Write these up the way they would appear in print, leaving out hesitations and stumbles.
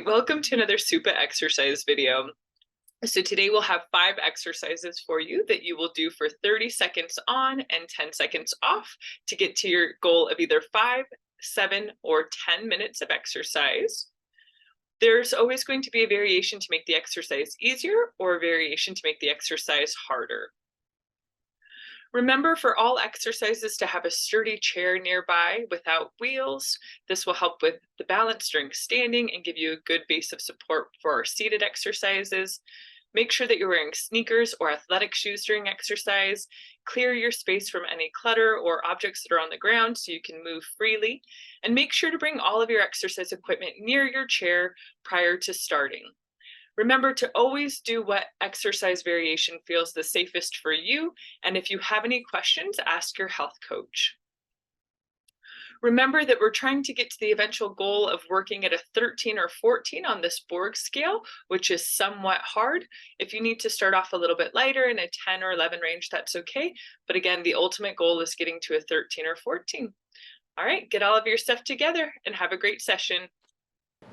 Welcome to another SuPA exercise video. So today we'll have 5 exercises for you that you will do for 30 seconds on and 10 seconds off to get to your goal of either 5, 7, or 10 minutes of exercise. There's always going to be a variation to make the exercise easier or a variation to make the exercise harder. Remember for all exercises to have a sturdy chair nearby without wheels. This will help with the balance during standing and give you a good base of support for our seated exercises. Make sure that you're wearing sneakers or athletic shoes during exercise. Clear your space from any clutter or objects that are on the ground so you can move freely. And make sure to bring all of your exercise equipment near your chair prior to starting. Remember to always do what exercise variation feels the safest for you, and if you have any questions, ask your health coach. Remember that we're trying to get to the eventual goal of working at a 13 or 14 on this Borg scale, which is somewhat hard. If you need to start off a little bit lighter in a 10 or 11 range, that's okay. But again, the ultimate goal is getting to a 13 or 14. All right, get all of your stuff together and have a great session.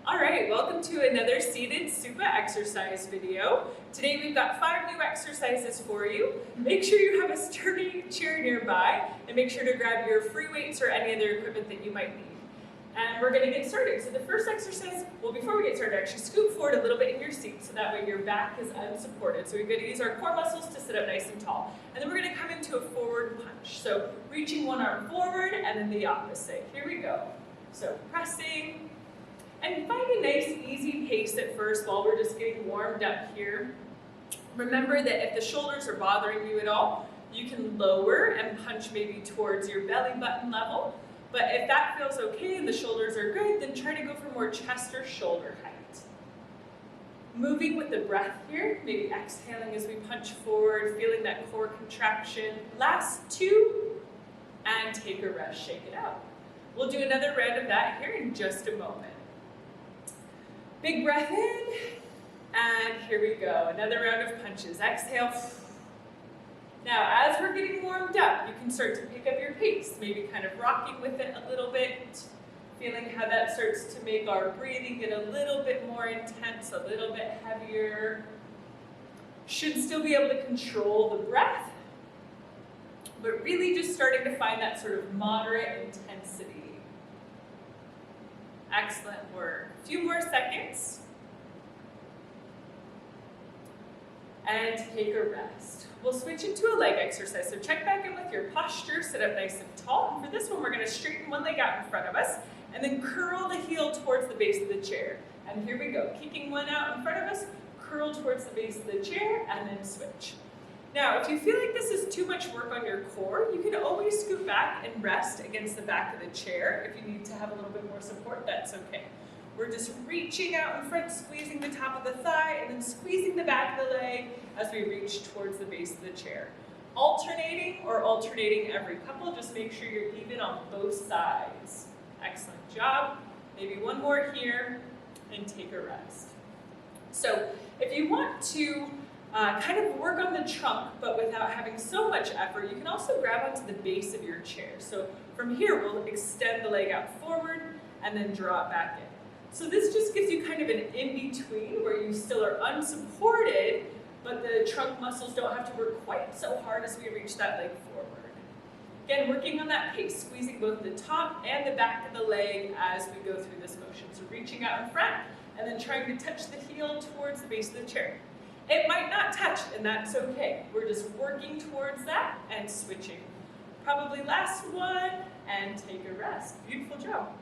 All right, welcome to another seated SuPA exercise video. Today we've got 5 new exercises for you. Make sure you have a sturdy chair nearby and make sure to grab your free weights or any other equipment that you might need. And we're gonna get started. So the first exercise, well, before we get started, actually scoot forward a little bit in your seat so that way your back is unsupported. So we're gonna use our core muscles to sit up nice and tall. And then we're gonna come into a forward punch. So reaching one arm forward and then the opposite. Here we go. So pressing. And find a nice, easy pace at first while we're just getting warmed up here. Remember that if the shoulders are bothering you at all, you can lower and punch maybe towards your belly button level. But if that feels okay and the shoulders are good, then try to go for more chest or shoulder height. Moving with the breath here, maybe exhaling as we punch forward, feeling that core contraction. Last 2, and take a rest, shake it out. We'll do another round of that here in just a moment. Big breath in, and here we go. Another round of punches. Exhale. Now, as we're getting warmed up, you can start to pick up your pace, maybe kind of rocking with it a little bit, feeling how that starts to make our breathing get a little bit more intense, a little bit heavier. Should still be able to control the breath, but really just starting to find that sort of moderate intensity. Excellent work. A few more seconds. And take a rest. We'll switch into a leg exercise. So check back in with your posture, sit up nice and tall. And for this one, we're gonna straighten one leg out in front of us and then curl the heel towards the base of the chair. And here we go, kicking one out in front of us, curl towards the base of the chair and then switch. Now, if you feel like this is too much work on your core, you can always scoot back and rest against the back of the chair. If you need to have a little bit more support, that's okay. We're just reaching out in front, squeezing the top of the thigh, and then squeezing the back of the leg as we reach towards the base of the chair. Alternating or alternating every couple, just make sure you're even on both sides. Excellent job. Maybe one more here, and take a rest. So if you want to kind of work on the trunk, but without having so much effort, you can also grab onto the base of your chair. So from here, we'll extend the leg out forward and then draw it back in. So this just gives you kind of an in-between where you still are unsupported, but the trunk muscles don't have to work quite so hard as we reach that leg forward. Again, working on that pace, squeezing both the top and the back of the leg as we go through this motion. So reaching out in front and then trying to touch the heel towards the base of the chair. It might not touch, and that's okay. We're just working towards that and switching. Probably last one, and take a rest. Beautiful job.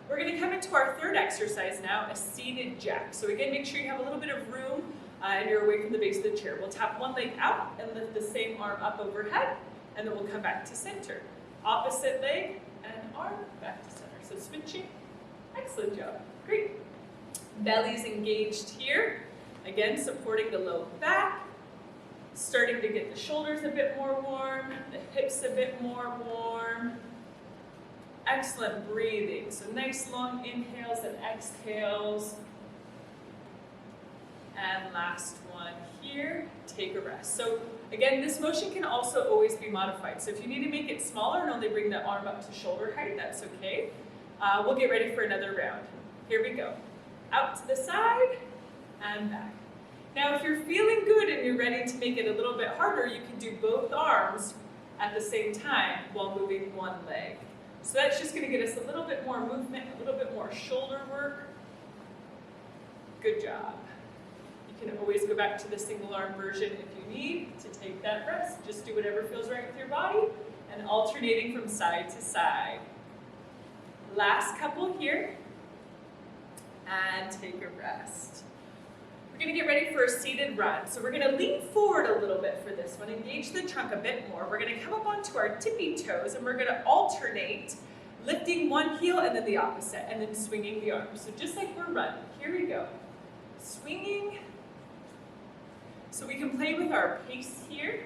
We're gonna come into our third exercise now, a seated jack. So again, make sure you have a little bit of room and you're away from the base of the chair. We'll tap one leg out and lift the same arm up overhead, and then we'll come back to center. Opposite leg and arm back to center. So switching, excellent job, great. Belly's engaged here. Again, supporting the low back, starting to get the shoulders a bit more warm, the hips a bit more warm. Excellent breathing. So nice long inhales and exhales. And last one here, take a rest. So again, this motion can also always be modified. So if you need to make it smaller and only bring the arm up to shoulder height, that's okay. We'll get ready for another round. Here we go. out to the side, and back. Now, if you're feeling good and you're ready to make it a little bit harder, you can do both arms at the same time while moving one leg. So that's just going to get us a little bit more movement, a little bit more shoulder work. Good job. You can always go back to the single arm version if you need to take that rest. Just do whatever feels right with your body and alternating from side to side. Last couple here, and take a rest. We're going to get ready for a seated run. So we're going to lean forward a little bit for this one, engage the trunk a bit more. We're going to come up onto our tippy toes, and we're going to alternate, lifting one heel and then the opposite, and then swinging the arms. So just like we're running, here we go. Swinging. So we can play with our pace here,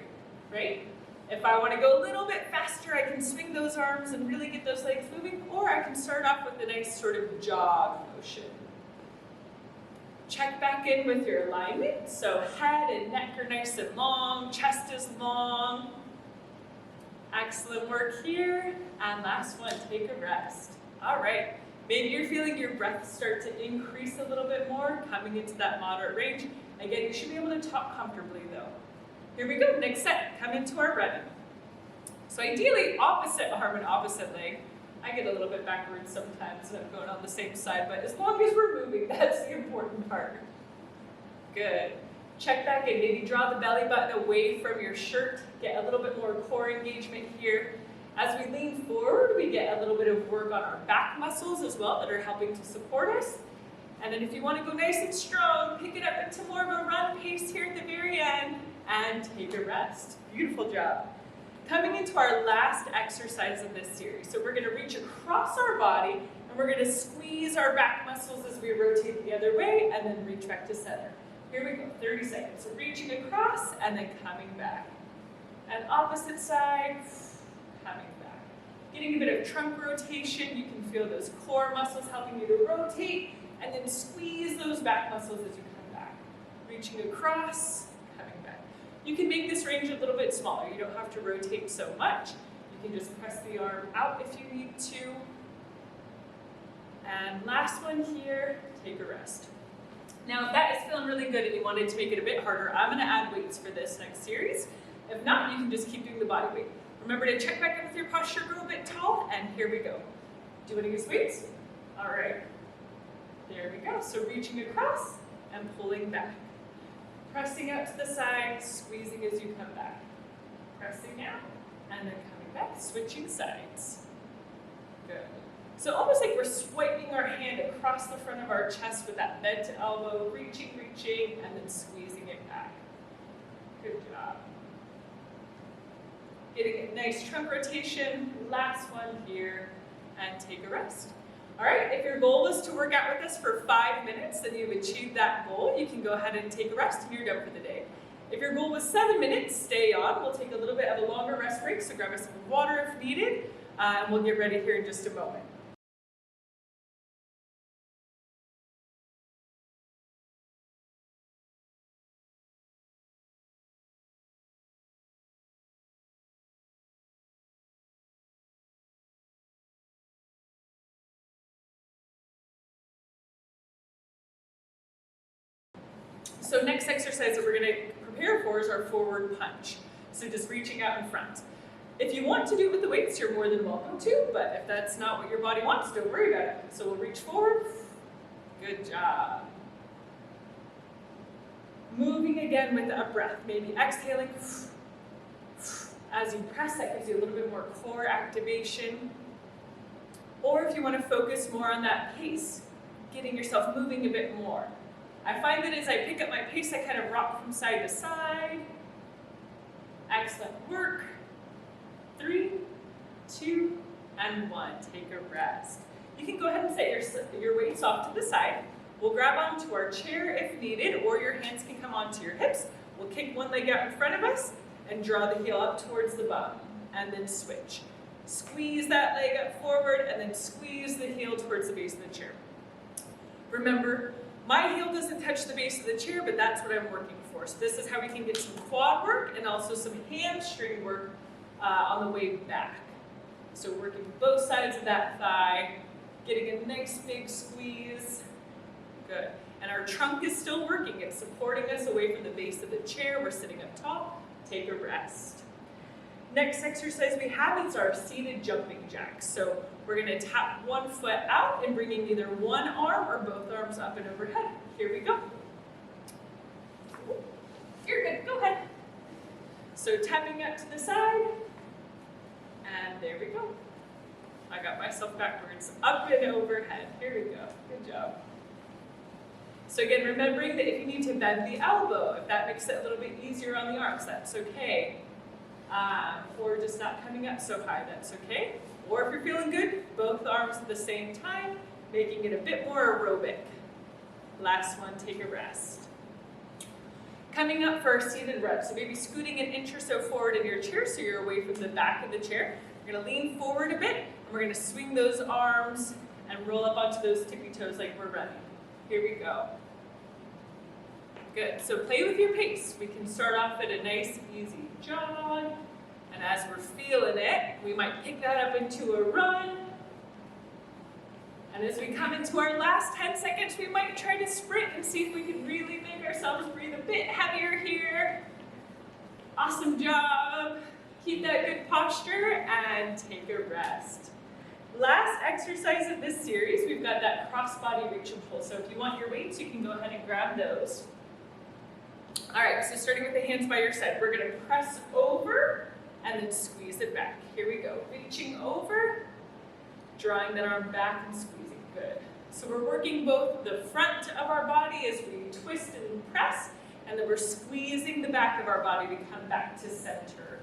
right? If I want to go a little bit faster, I can swing those arms and really get those legs moving, or I can start off with a nice sort of jog motion. Check back in with your alignment. So head and neck are nice and long, chest is long. Excellent work here. And last one, take a rest. All right, maybe you're feeling your breath start to increase a little bit more, coming into that moderate range. Again, you should be able to talk comfortably though. Here we go, next set, come into our running. So ideally, opposite arm and opposite leg. I get a little bit backwards sometimes and I'm going on the same side, but as long as we're moving, that's the important part. Good. Check back in, maybe draw the belly button away from your shirt, get a little bit more core engagement here. As we lean forward, we get a little bit of work on our back muscles as well that are helping to support us. And then if you want to go nice and strong, pick it up into more of a run pace here at the very end and take a rest. Beautiful job. Coming into our last exercise of this series. So we're going to reach across our body and we're going to squeeze our back muscles as we rotate the other way and then reach back to center. Here we go, 30 seconds. So reaching across and then coming back. And opposite side, coming back. Getting a bit of trunk rotation. You can feel those core muscles helping you to rotate and then squeeze those back muscles as you come back. Reaching across, coming back. You can make this range a little bit smaller. You don't have to rotate so much. You can just press the arm out if you need to. And last one here, take a rest. Now, if that is feeling really good and you wanted to make it a bit harder, I'm gonna add weights for this next series. If not, you can just keep doing the body weight. Remember to check back in with your posture, grow a bit tall, and here we go. Do you wanna use weights? All right. There we go. So reaching across and pulling back. Pressing out to the side, squeezing as you come back. Pressing out and then coming back, switching sides. Good. So almost like we're swiping our hand across the front of our chest with that bend to elbow, reaching, and then squeezing it back. Good job. Getting a nice trunk rotation. Last one here, and take a rest. All right, if your goal was to work out with us for 5 minutes, then you've achieved that goal. You can go ahead and take a rest and you're done for the day. If your goal was 7 minutes, stay on. We'll take a little bit of a longer rest break, so grab us some water if needed, and we'll get ready here in just a moment. So next exercise that we're going to prepare for is our forward punch. So just reaching out in front. If you want to do it with the weights, you're more than welcome to, but if that's not what your body wants, don't worry about it. So we'll reach forward. Good job. Moving again with a breath, maybe exhaling. As you press, that gives you a little bit more core activation. Or if you want to focus more on that pace, getting yourself moving a bit more. I find that as I pick up my pace, I kind of rock from side to side. Excellent work. 3, 2, and 1. Take a rest. You can go ahead and set your weights off to the side. We'll grab onto our chair if needed, or your hands can come onto your hips. We'll kick one leg out in front of us and draw the heel up towards the bum, and then switch. Squeeze that leg up forward, and then squeeze the heel towards the base of the chair. Remember, my heel doesn't touch the base of the chair, but that's what I'm working for. So this is how we can get some quad work and also some hamstring work on the way back. So working both sides of that thigh, getting a nice big squeeze. Good. And our trunk is still working. It's supporting us away from the base of the chair. We're sitting up tall. Take a rest. Next exercise we have is our seated jumping jacks. So we're going to tap one foot out and bringing either one arm or both arms up and overhead. Here we go. You're good. Go ahead. So tapping up to the side. And there we go. I got myself backwards. Up and overhead. Here we go. Good job. So again, remembering that if you need to bend the elbow, if that makes it a little bit easier on the arms, that's okay. Or just not coming up so high, that's okay. Or if you're feeling good, both arms at the same time, making it a bit more aerobic. Last one, take a rest. Coming up for our seated rep, so maybe scooting an inch or so forward in your chair so you're away from the back of the chair. You're gonna lean forward a bit, and we're gonna swing those arms and roll up onto those tippy toes like we're running. Here we go. Good, so play with your pace. We can start off at a nice, easy jog, and as we're feeling it, we might pick that up into a run. And as we come into our last 10 seconds, we might try to sprint and see if we can really make ourselves breathe a bit heavier here. Awesome job. Keep that good posture and take a rest. Last exercise of this series, we've got that cross-body reach and pull. So if you want your weights, you can go ahead and grab those. All right, so starting with the hands by your side, we're gonna press over and then squeeze it back. Here we go, reaching over, drawing that arm back and squeezing, good. So we're working both the front of our body as we twist and press, and then we're squeezing the back of our body to come back to center.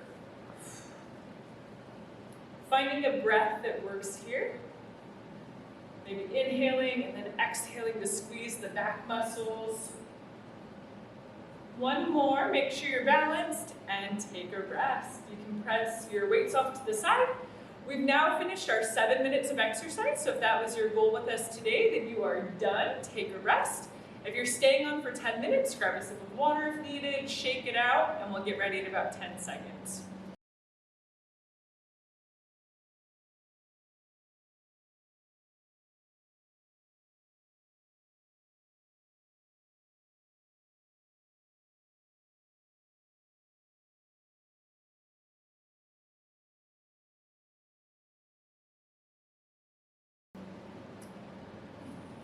Finding a breath that works here. Maybe inhaling and then exhaling to squeeze the back muscles. One more, make sure you're balanced and take a rest. You can press your weights off to the side. We've now finished our 7 minutes of exercise, so if that was your goal with us today, then you are done. Take a rest. If you're staying on for 10 minutes, grab a sip of water if needed, shake it out, and we'll get ready in about 10 seconds.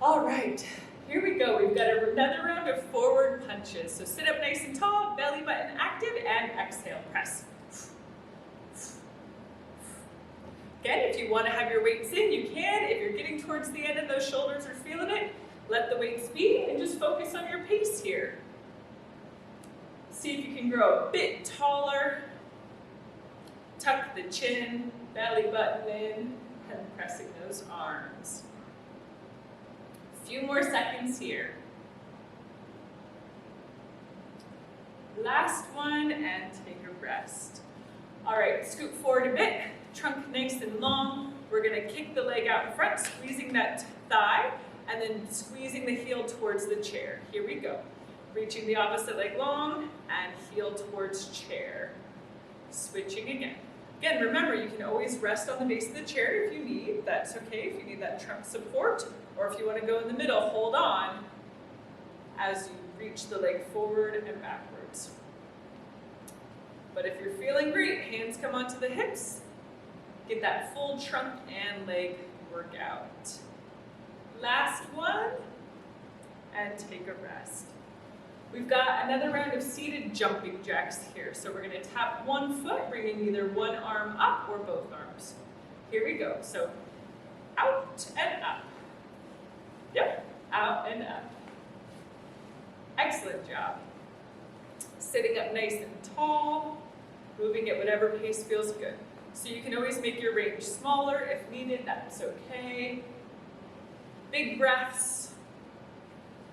All right, here we go. We've got another round of forward punches. So sit up nice and tall, belly button active, and exhale, press. Again, if you want to have your weights in, you can. If you're getting towards the end and those shoulders are feeling it, let the weights be and just focus on your pace here. See if you can grow a bit taller. Tuck the chin, belly button in, and pressing those arms. A few more seconds here. Last one, and take a rest. All right, scoot forward a bit, trunk nice and long. We're gonna kick the leg out in front, squeezing that thigh, and then squeezing the heel towards the chair. Here we go. Reaching the opposite leg long, and heel towards chair. Switching again. Again, remember, you can always rest on the base of the chair if you need. That's okay if you need that trunk support. Or if you want to go in the middle, hold on as you reach the leg forward and backwards. But if you're feeling great, hands come onto the hips. Get that full trunk and leg workout. Last one, and take a rest. We've got another round of seated jumping jacks here. So we're going to tap one foot, bringing either one arm up or both arms. Here we go. So out and up. Yep, out and up. Excellent job. Sitting up nice and tall, moving at whatever pace feels good. So you can always make your range smaller if needed, that's okay. Big breaths.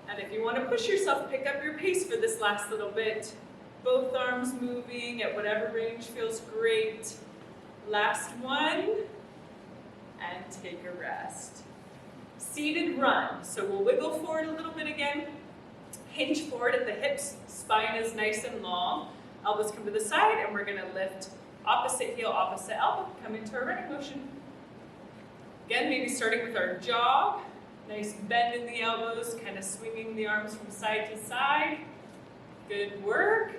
And if you want to push yourself, pick up your pace for this last little bit. Both arms moving at whatever range feels great. Last one, and take a rest. Seated run, so we'll wiggle forward a little bit again. Hinge forward at the hips, spine is nice and long. Elbows come to the side, and we're gonna lift opposite heel, opposite elbow, come into our running motion. Again, maybe starting with our jog, Nice bend in the elbows, kind of swinging the arms from side to side. Good work.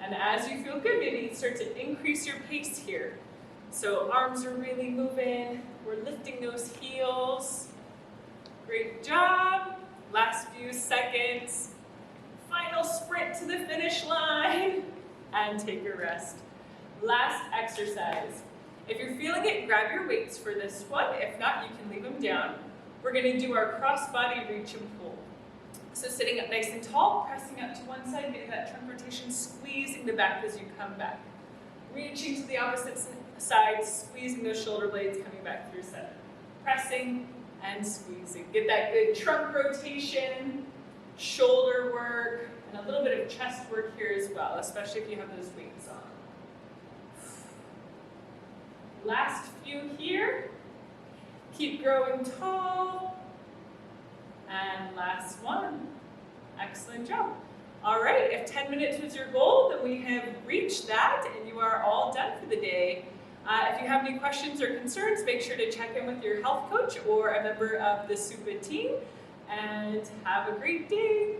And as you feel good, maybe start to increase your pace here. So arms are really moving. We're lifting those heels. Great job. Last few seconds. Final sprint to the finish line. And take a rest. Last exercise. If you're feeling it, grab your weights for this one. If not, you can leave them down. We're going to do our cross-body reach and pull. So sitting up nice and tall, pressing up to one side, getting that trunk rotation, squeezing the back as you come back. Reaching to the opposite side, squeezing those shoulder blades, coming back through center. Pressing and squeezing. Get that good trunk rotation, shoulder work, and a little bit of chest work here as well, especially if you have those weights on. Last few here. Keep growing tall. And last one. Excellent job. All right, if 10 minutes was your goal, then we have reached that and you are all done for the day. If you have any questions or concerns, make sure to check in with your health coach or a member of the SuPA team, and have a great day.